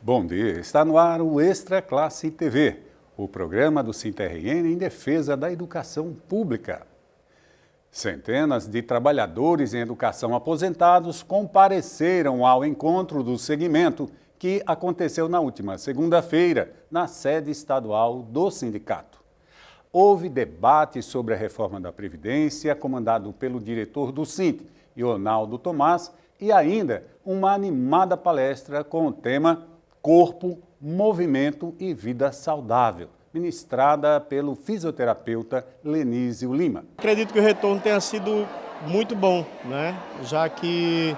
Bom dia, está no ar o Extra Classe TV, o programa do SINTRN em defesa da educação pública. Centenas de trabalhadores em educação aposentados compareceram ao encontro do segmento que aconteceu na última segunda-feira, na sede estadual do sindicato. Houve debate sobre a reforma da Previdência, comandado pelo diretor do SINT, Ronaldo Tomás, e ainda uma animada palestra com o tema Corpo, Movimento e Vida Saudável, ministrada pelo fisioterapeuta Lenísio Lima. Acredito que o retorno tenha sido muito bom, né? Já que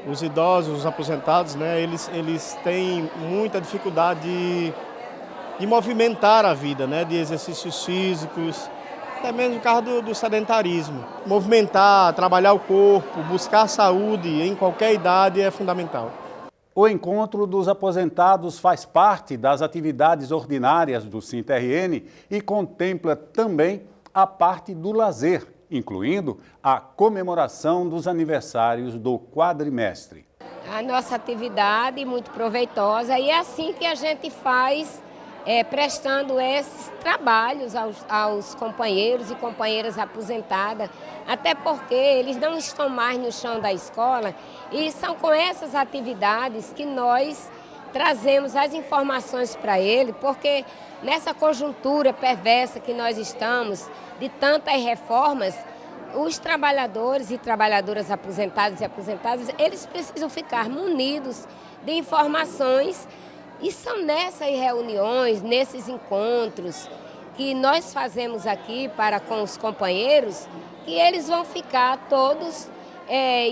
os idosos, os aposentados, né, eles têm muita dificuldade de movimentar a vida, né, de exercícios físicos, até mesmo no caso do sedentarismo. Movimentar, trabalhar o corpo, buscar saúde em qualquer idade é fundamental. O encontro dos aposentados faz parte das atividades ordinárias do SINTRN e contempla também a parte do lazer, incluindo a comemoração dos aniversários do quadrimestre. A nossa atividade é muito proveitosa e é assim que a gente faz, prestando esses trabalhos aos companheiros e companheiras aposentadas, até porque eles não estão mais no chão da escola e são com essas atividades que nós trazemos as informações para ele, porque nessa conjuntura perversa que nós estamos, de tantas reformas, os trabalhadores e trabalhadoras aposentados e aposentadas, eles precisam ficar munidos de informações. E são nessas reuniões, nesses encontros que nós fazemos aqui com os companheiros, que eles vão ficar todos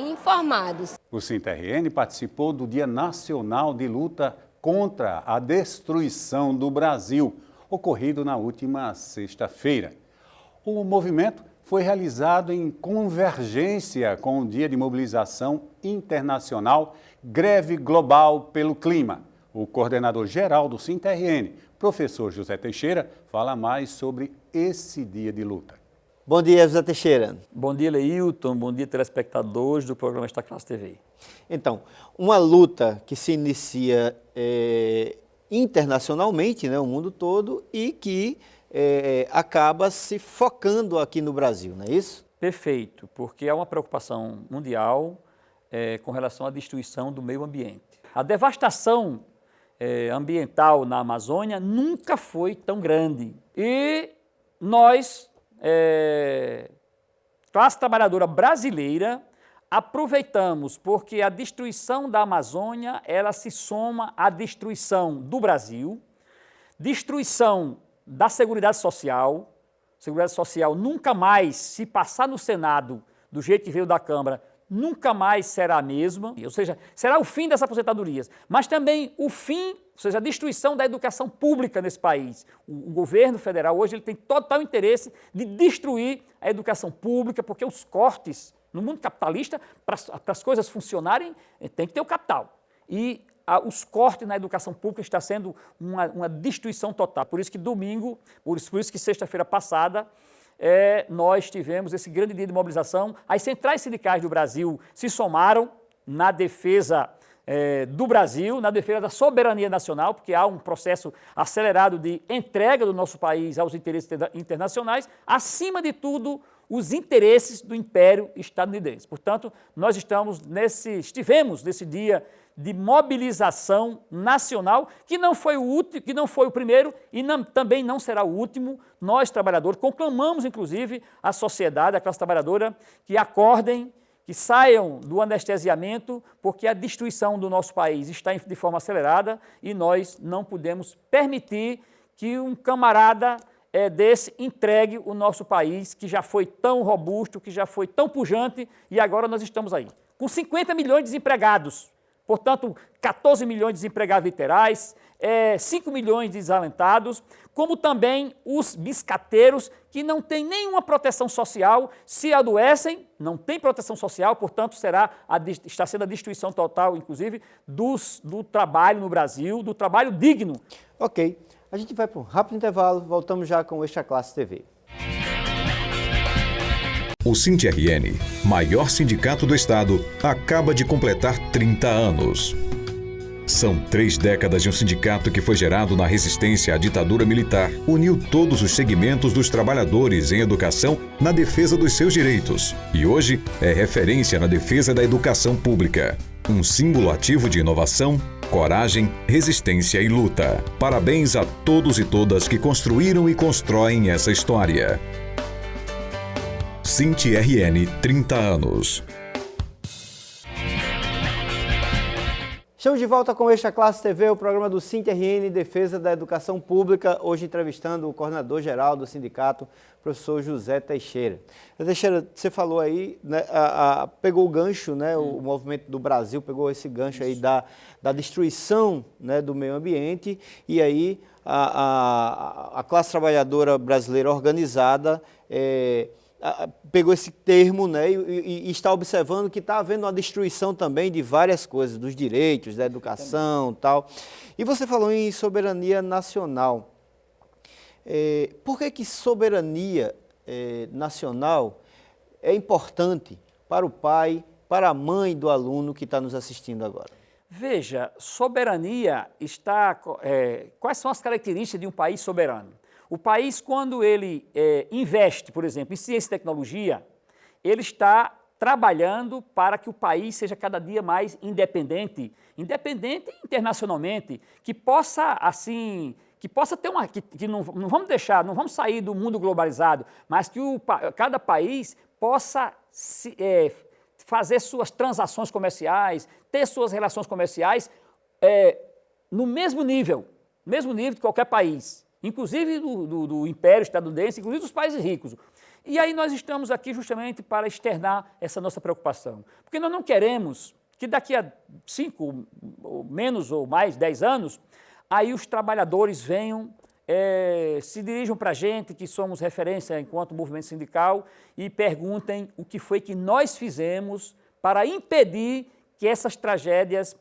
informados. O SINTRN participou do Dia Nacional de Luta contra a Destruição do Brasil, ocorrido na última sexta-feira. O movimento foi realizado em convergência com o Dia de Mobilização Internacional Greve Global pelo Clima. O coordenador-geral do SINTRN, professor José Teixeira, fala mais sobre esse dia de luta. Bom dia, José Teixeira. Bom dia, Leilton. Bom dia, telespectadores do programa Extra Classe TV. Então, uma luta que se inicia internacionalmente, né, o mundo todo, e que acaba se focando aqui no Brasil, não é isso? Perfeito, porque há uma preocupação mundial com relação à destruição do meio ambiente. A devastação ambiental na Amazônia nunca foi tão grande. E nós, classe trabalhadora brasileira, aproveitamos porque a destruição da Amazônia, ela se soma à destruição do Brasil, destruição da Seguridade Social. Seguridade Social nunca mais, se passar no Senado do jeito que veio da Câmara, nunca mais será a mesma, ou seja, será o fim das aposentadorias, mas também o fim, ou seja, a destruição da educação pública nesse país. O governo federal hoje ele tem total interesse de destruir a educação pública, porque os cortes no mundo capitalista, para as coisas funcionarem, tem que ter o capital. E os cortes na educação pública está sendo uma destruição total. Por isso que domingo, por isso que sexta-feira passada, nós tivemos esse grande dia de mobilização. As centrais sindicais do Brasil se somaram na defesa do Brasil, na defesa da soberania nacional, porque há um processo acelerado de entrega do nosso país aos interesses internacionais, acima de tudo, os interesses do Império estadunidense. Portanto, nós estivemos nesse dia de mobilização nacional, que não foi o primeiro e também não será o último. Nós, trabalhadores, conclamamos, inclusive, a sociedade, a classe trabalhadora, que acordem, que saiam do anestesiamento, porque a destruição do nosso país está de forma acelerada e nós não podemos permitir que um camarada desse entregue o nosso país, que já foi tão robusto, que já foi tão pujante, e agora nós estamos aí, com 50 milhões de desempregados. Portanto, 14 milhões de desempregados literais, 5 milhões de desalentados, como também os biscateiros que não têm nenhuma proteção social, se adoecem, não tem proteção social, portanto, está sendo a destruição total, inclusive, do trabalho no Brasil, do trabalho digno. Ok, a gente vai para um rápido intervalo, voltamos já com o Extra Classe TV. O SINTRN, maior sindicato do estado, acaba de completar 30 anos. São 3 décadas de um sindicato que foi gerado na resistência à ditadura militar. Uniu todos os segmentos dos trabalhadores em educação na defesa dos seus direitos. E hoje é referência na defesa da educação pública. Um símbolo ativo de inovação, coragem, resistência e luta. Parabéns a todos e todas que construíram e constroem essa história. SINT-RN 30 anos. Estamos de volta com Extra Classe TV, o programa do SINT-RN Defesa da Educação Pública, hoje entrevistando o coordenador-geral do sindicato, professor José Teixeira. Teixeira, você falou aí, né, pegou o gancho, né, o movimento do Brasil pegou esse gancho aí da destruição, né, do meio ambiente, e aí a classe trabalhadora brasileira organizada pegou esse termo, né, e está observando que está havendo uma destruição também de várias coisas, dos direitos, da educação e tal. E você falou em soberania nacional. Por que soberania nacional é importante para o pai, para a mãe do aluno que está nos assistindo agora? Veja, soberania está... quais são as características de um país soberano? O país, quando ele investe, por exemplo, em ciência e tecnologia, ele está trabalhando para que o país seja cada dia mais independente internacionalmente, que possa, assim, ter uma... que não vamos deixar, não vamos sair do mundo globalizado, mas que cada país possa fazer suas transações comerciais, ter suas relações comerciais no mesmo nível de qualquer país. Inclusive do Império Estadunidense, inclusive dos países ricos. E aí nós estamos aqui justamente para externar essa nossa preocupação. Porque nós não queremos que daqui a 5, ou menos ou mais, 10 anos, aí os trabalhadores venham, se dirijam para a gente, que somos referência enquanto movimento sindical, e perguntem o que foi que nós fizemos para impedir que essas tragédias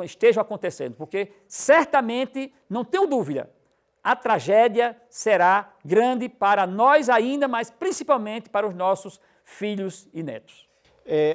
estejam acontecendo, porque certamente, não tenho dúvida, a tragédia será grande para nós ainda, mas principalmente para os nossos filhos e netos.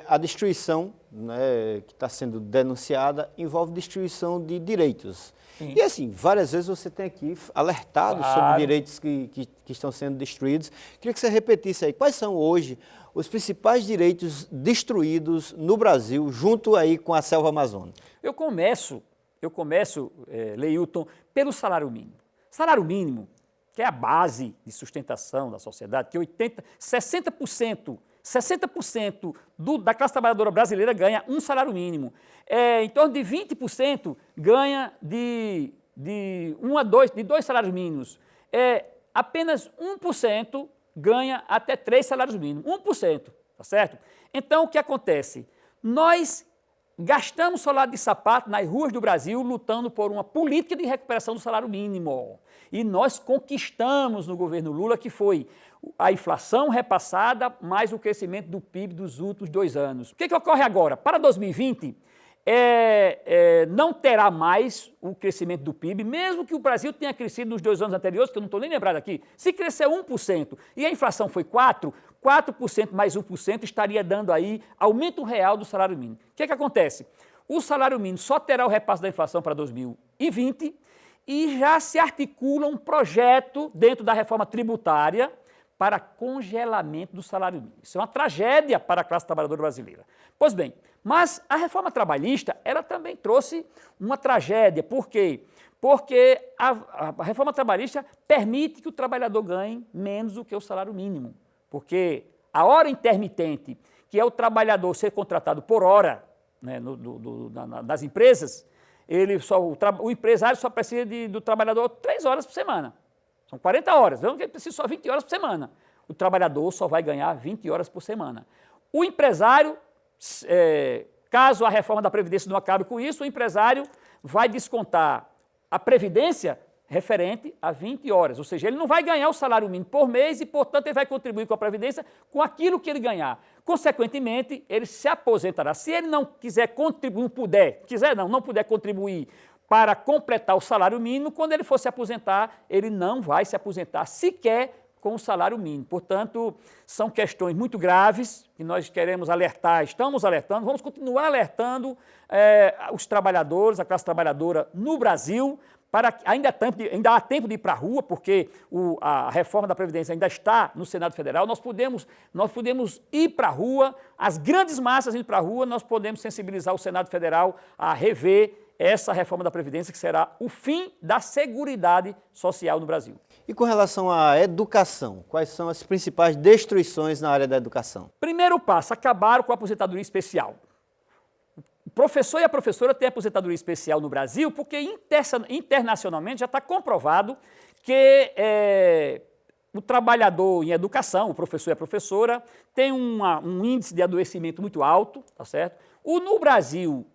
A destruição, né, que está sendo denunciada envolve destruição de direitos. Sim. E assim, várias vezes você tem aqui alertado sobre direitos que estão sendo destruídos. Queria que você repetisse aí, quais são hoje os principais direitos destruídos no Brasil, junto aí com a selva amazônica? Eu começo, Leilton, pelo salário mínimo. Salário mínimo, que é a base de sustentação da sociedade, que 60% da classe trabalhadora brasileira ganha um salário mínimo. Em torno de 20% ganha de 2 salários mínimos. Apenas 1% ganha até 3 salários mínimos. 1%, tá certo? Então, o que acontece? Nós gastamos salário de sapato nas ruas do Brasil lutando por uma política de recuperação do salário mínimo. E nós conquistamos no governo Lula, que foi a inflação repassada mais o crescimento do PIB dos últimos 2 anos. O que ocorre agora? Para 2020, não terá mais o crescimento do PIB, mesmo que o Brasil tenha crescido nos 2 anos anteriores, que eu não estou nem lembrado aqui. Se crescer 1% e a inflação foi 4% mais 1% estaria dando aí aumento real do salário mínimo. O que acontece? O salário mínimo só terá o repasse da inflação para 2020 e já se articula um projeto dentro da reforma tributária para congelamento do salário mínimo. Isso é uma tragédia para a classe trabalhadora brasileira. Pois bem, mas a reforma trabalhista, ela também trouxe uma tragédia. Por quê? Porque a reforma trabalhista permite que o trabalhador ganhe menos do que o salário mínimo. Porque a hora intermitente, que é o trabalhador ser contratado por hora, né, das empresas, o empresário só precisa do trabalhador 3 horas por semana. São 40 horas, vemos que ele precisa só 20 horas por semana. O trabalhador só vai ganhar 20 horas por semana. O empresário, caso a reforma da Previdência não acabe com isso, o empresário vai descontar a Previdência referente a 20 horas. Ou seja, ele não vai ganhar o salário mínimo por mês e, portanto, ele vai contribuir com a Previdência com aquilo que ele ganhar. Consequentemente, ele se aposentará. Se ele não quiser contribuir, não puder contribuir para completar o salário mínimo, quando ele for se aposentar, ele não vai se aposentar sequer com o salário mínimo. Portanto, são questões muito graves que nós queremos alertar, estamos alertando, vamos continuar alertando os trabalhadores, a classe trabalhadora no Brasil, ainda há tempo de ir para a rua, porque a reforma da Previdência ainda está no Senado Federal, nós podemos ir para a rua, as grandes massas indo para a rua, nós podemos sensibilizar o Senado Federal a rever essa reforma da Previdência, que será o fim da Seguridade Social no Brasil. E com relação à educação, quais são as principais destruições na área da educação? Primeiro passo, acabaram com a aposentadoria especial. O professor e a professora têm aposentadoria especial no Brasil porque internacionalmente já está comprovado que o trabalhador em educação, o professor e a professora, tem um índice de adoecimento muito alto, tá certo? No Brasil,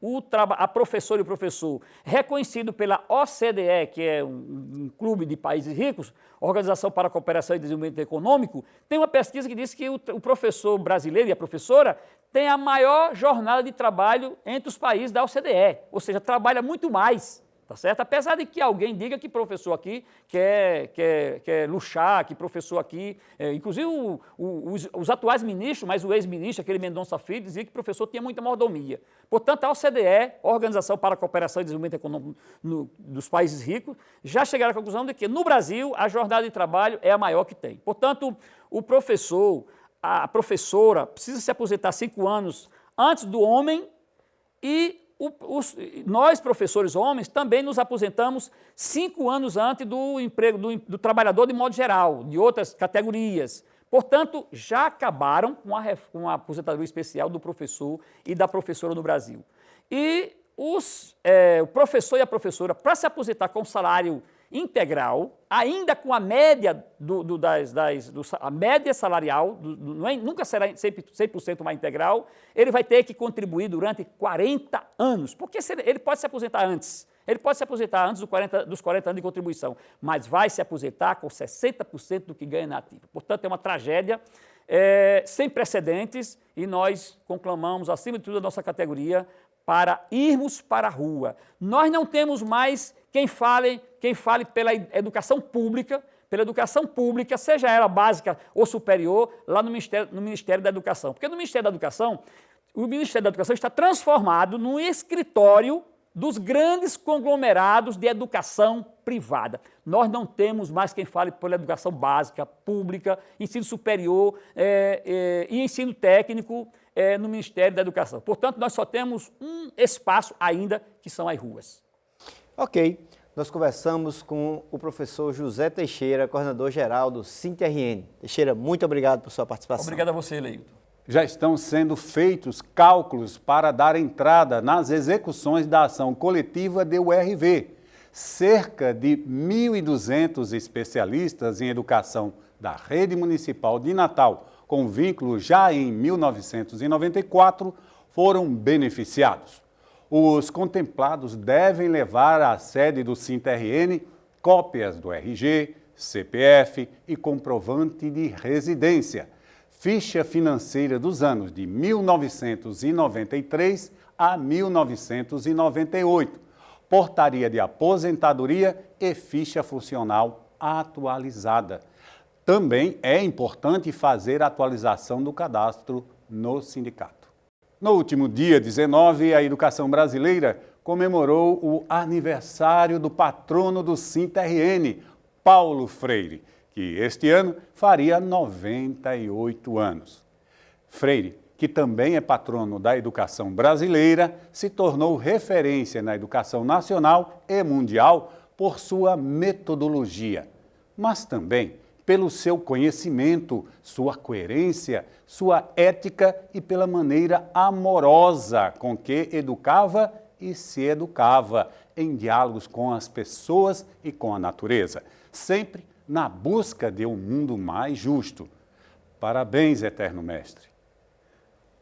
a professora e o professor, reconhecido pela OCDE, que é um clube de países ricos, Organização para a Cooperação e Desenvolvimento Econômico, tem uma pesquisa que diz que o professor brasileiro e a professora têm a maior jornada de trabalho entre os países da OCDE, ou seja, trabalha muito mais. Tá certo? Apesar de que alguém diga que professor aqui quer luxar, que professor aqui... inclusive os atuais ministros, mas o ex-ministro, aquele Mendonça Filho, dizia que professor tinha muita mordomia. Portanto, a OCDE, Organização para a Cooperação e Desenvolvimento Econômico dos países ricos, já chegaram à conclusão de que no Brasil a jornada de trabalho é a maior que tem. Portanto, o professor, a professora precisa se aposentar 5 anos antes do homem e nós, professores homens, também nos aposentamos 5 anos antes do emprego do trabalhador de modo geral, de outras categorias. Portanto, já acabaram com a aposentadoria especial do professor e da professora no Brasil. E o professor e a professora, para se aposentar com salário integral, ainda com a média, a média salarial, nunca será 100% mais integral, ele vai ter que contribuir durante 40 anos, porque ele pode se aposentar antes, dos 40 anos de contribuição, mas vai se aposentar com 60% do que ganha na ativa. Portanto, é uma tragédia sem precedentes e nós conclamamos, acima de tudo, a nossa categoria para irmos para a rua. Nós não temos mais quem fale pela educação pública, seja ela básica ou superior, lá no Ministério da Educação. Porque no Ministério da Educação, o Ministério da Educação está transformado num escritório dos grandes conglomerados de educação privada. Nós não temos mais quem fale pela educação básica, pública, ensino superior e ensino técnico no Ministério da Educação. Portanto, nós só temos um espaço ainda, que são as ruas. Ok. Nós conversamos com o professor José Teixeira, coordenador-geral do SINTRN. Teixeira, muito obrigado por sua participação. Obrigado a você, Leilton. Já estão sendo feitos cálculos para dar entrada nas execuções da ação coletiva de URV. Cerca de 1.200 especialistas em educação da Rede Municipal de Natal, com vínculo já em 1994, foram beneficiados. Os contemplados devem levar à sede do SINTRN cópias do RG, CPF e comprovante de residência, ficha financeira dos anos de 1993 a 1998, portaria de aposentadoria e ficha funcional atualizada. Também é importante fazer a atualização do cadastro no sindicato. No último dia 19, a educação brasileira comemorou o aniversário do patrono do SINTRN, Paulo Freire, que este ano faria 98 anos. Freire, que também é patrono da educação brasileira, se tornou referência na educação nacional e mundial por sua metodologia, mas também pelo seu conhecimento, sua coerência, sua ética e pela maneira amorosa com que educava e se educava em diálogos com as pessoas e com a natureza, sempre na busca de um mundo mais justo. Parabéns, Eterno Mestre.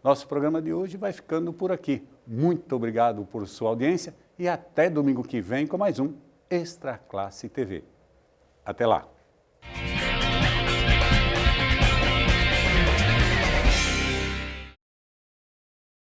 Nosso programa de hoje vai ficando por aqui. Muito obrigado por sua audiência e até domingo que vem com mais um Extra Classe TV. Até lá!